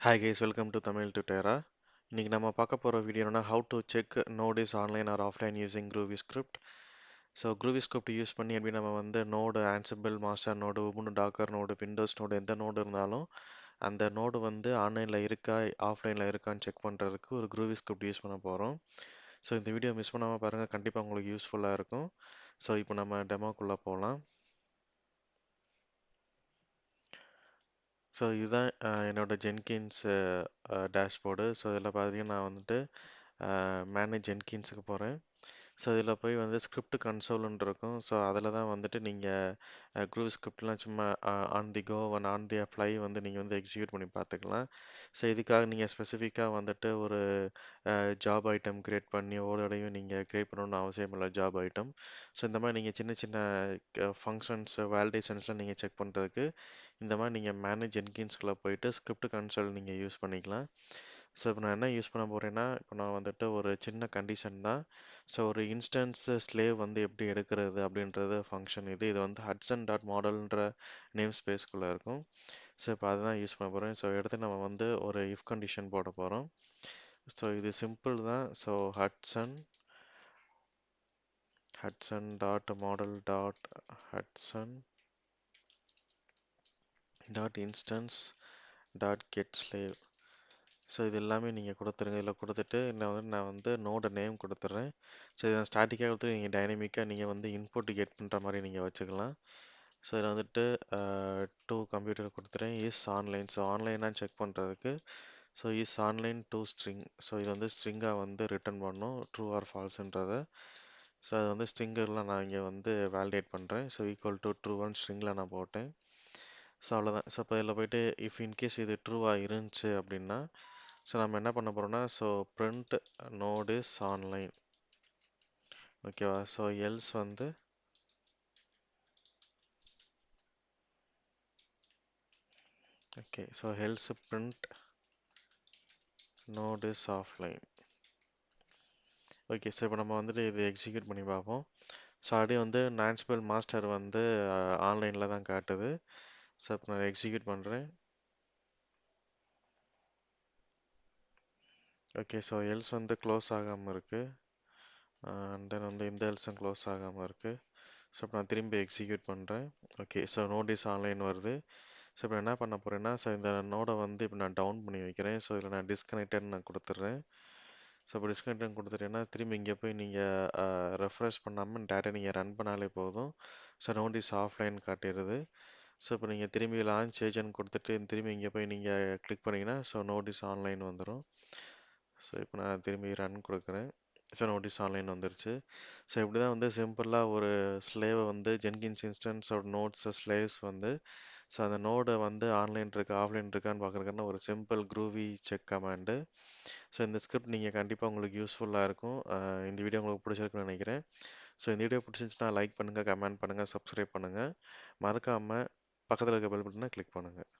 Hi guys, welcome to Tamil Tutera. இன்னைக்கு நம்ம பார்க்க போகிற வீடியோ என்னன்னா how to check node is online or offline using Groovy script. So Groovy script use பண்ணி எப்படி நம்ம வந்து node Ansible, master node, Ubuntu docker node, Windows node எந்த நோடு இருந்தாலும் அந்த நோடு வந்து ஆன்லைனில் இருக்கா ஆஃப்லைனில் இருக்கான்னு செக் பண்ணுறதுக்கு ஒரு Groovy script யூஸ் பண்ண போகிறோம். ஸோ இந்த வீடியோ மிஸ் பண்ணாமல் பாருங்கள், கண்டிப்பாக உங்களுக்கு யூஸ்ஃபுல்லாக இருக்கும். ஸோ இப்போ நம்ம டெமோக்குள்ளே போகலாம். ஸோ இதுதான் என்னோட ஜென்கின்ஸ் டேஷ்போர்டு. ஸோ இதில் பார்த்தீங்கன்னா நான் வந்துட்டு மேனேஜ் ஜென்கின்ஸுக்கு போகிறேன். ஸோ இதில் போய் வந்து ஸ்கிரிப்ட் கன்சோல்னு இருக்கும். ஸோ அதில் தான் வந்துட்டு நீங்கள் குரூப் ஸ்கிரிப்ட்லாம் சும்மா on the go and on the fly வந்து நீங்கள் வந்து எக்ஸிக்யூட் பண்ணி பார்த்துக்கலாம். ஸோ இதுக்காக நீங்கள் ஸ்பெசிஃபிக்காக வந்துட்டு ஒரு ஜாப் ஐட்டம் கிரியேட் பண்ணி ஓடோடையும் நீங்கள் கிரியேட் பண்ணணும்னு அவசியம் இல்லை ஜாப் ஐட்டம். ஸோ இந்த மாதிரி நீங்கள் சின்ன சின்ன ஃபங்க்ஷன்ஸ் வேலிடேஷன்ஸ்லாம் நீங்கள் செக் பண்ணுறதுக்கு இந்த மாதிரி நீங்கள் மேனேஜ் ஜென்கின்ஸ்குள்ளே போயிட்டு ஸ்கிரிப்ட் கன்சோல் நீங்கள் யூஸ் பண்ணிக்கலாம். ஸோ இப்போ நான் என்ன யூஸ் பண்ண போகிறேன்னா, இப்போ நான் வந்துட்டு ஒரு சின்ன கண்டிஷன் தான். ஸோ ஒரு இன்ஸ்டன்ஸ் ஸ்லேவ் வந்து எப்படி எடுக்கிறது அப்படின்றது ஃபங்க்ஷன் இது. இது வந்து ஹட்சன் டாட் மாடல்ன்ற நேம் ஸ்பேஸ்க்குள்ளே இருக்கும். ஸோ இப்போ அதுதான் யூஸ் பண்ண போகிறேன். ஸோ எடுத்து நம்ம வந்து ஒரு இஃப் கண்டிஷன் போட போகிறோம். ஸோ இது சிம்பிள் தான். So Hudson dot model dot Hudson dot instance dot get slave. So இது எல்லாமே நீங்கள் கொடுத்துருங்க. இதில் கொடுத்துட்டு நான் வந்து நோட நேம் கொடுத்துட்றேன். ஸோ இதை ஸ்டாட்டிக்காக கொடுத்து நீங்கள் டைனமிக்காக நீங்கள் வந்து இன்புட் கெட் பண்ணுற மாதிரி நீங்கள் வச்சுக்கலாம். ஸோ இதில் வந்துட்டு டூ கம்ப்யூட்டர் கொடுத்துறேன் இஸ் ஆன்லைன். ஸோ ஆன்லைனாக செக் பண்ணுறதுக்கு so is online to string. So இது வந்து ஸ்ட்ரிங்காக வந்து ரிட்டர்ன் பண்ணணும் ட்ரூ ஆர் ஃபால்ஸுன்றதை. ஸோ அது வந்து ஸ்ட்ரிங்கெல்லாம் நான் இங்கே வந்து வேலிடேட் பண்ணுறேன். So equal to true one ஸ்ட்ரிங்கில் நான் போட்டேன். ஸோ அவ்வளோதான். ஸோ இப்போ இதில் போயிட்டு இஃப் இன்கேஸ் இது ட்ரூவாக இருந்துச்சு அப்படின்னா ஸோ நம்ம என்ன பண்ண போகிறோம்னா so print node is online. ஓகேவா? ஸோ எல்ஸ் வந்து okay so else print node is offline. Okay so இப்போ நம்ம வந்துட்டு இது எக்ஸிக்யூட் பண்ணி பார்ப்போம். ஸோ அப்படியே வந்து நான்ஸ்பெல் மாஸ்டர் வந்து ஆன்லைனில் தான் காட்டுது. ஸோ இப்போ நான் எக்ஸிக்யூட் பண்ணுறேன். ஓகே ஸோ எல்ஸ் வந்து க்ளோஸ் ஆகாமல் இருக்குது. அண்ட் தென் வந்து இந்த எல்ஸும் க்ளோஸ் ஆகாமல் இருக்குது. ஸோ இப்போ நான் திரும்பி எக்ஸிக்யூட் பண்ணுறேன். Okay so node is online வருது. ஸோ இப்போ என்ன பண்ண போகிறேன்னா ஸோ இந்த நோடை வந்து இப்போ நான் டவுன் பண்ணி வைக்கிறேன். ஸோ இதில் நான் டிஸ்கனெக்டட் நான் கொடுத்துட்றேன். ஸோ இப்போ டிஸ்கனெக்டன் கொடுத்துட்டேன்னா திரும்பி இங்கே போய் நீங்கள் ரெஃப்ரெஷ் பண்ணாமல் டேட்டா நீங்கள் ரன் பண்ணாலே போதும். ஸோ நோட் இஸ் ஆஃப்லைன் காட்டிடுது. ஸோ இப்போ நீங்கள் திரும்பி லான்ச் ஏஜென்ட் கொடுத்துட்டு திரும்பி இங்கே போய் நீங்கள் கிளிக் பண்ணிங்கன்னா ஸோ நோட் இஸ் ஆன்லைன் வந்துடும். ஸோ இப்போ நான் திரும்பி ரன் கொடுக்குறேன். ஸோ நோட்டீஸ் ஆன்லைன் வந்துருச்சு. ஸோ இப்படி தான் வந்து சிம்பிளாக ஒரு ஸ்லேவை வந்து ஜென்கின்ஸ் இன்ஸ்டன்ஸோட நோட்ஸ் ஸ்லேவ்ஸ் வந்து ஸோ அந்த நோடை வந்து ஆன்லைன் இருக்கா ஆஃப்லைன் இருக்கான்னு பார்க்குறதுக்கான ஒரு simple groovy check command. So இந்த ஸ்கிரிப்ட் நீங்கள் கண்டிப்பாக உங்களுக்கு யூஸ்ஃபுல்லாக இருக்கும். இந்த வீடியோ உங்களுக்கு பிடிச்சிருக்குன்னு நினைக்கிறேன். ஸோ இந்த வீடியோ பிடிச்சிருந்துச்சுன்னா லைக் பண்ணுங்கள், கமெண்ட் பண்ணுங்கள், சப்ஸ்கிரைப் பண்ணுங்கள். மறக்காமல் பக்கத்தில் இருக்க பெல் பட்டனை கிளிக் பண்ணுங்கள்.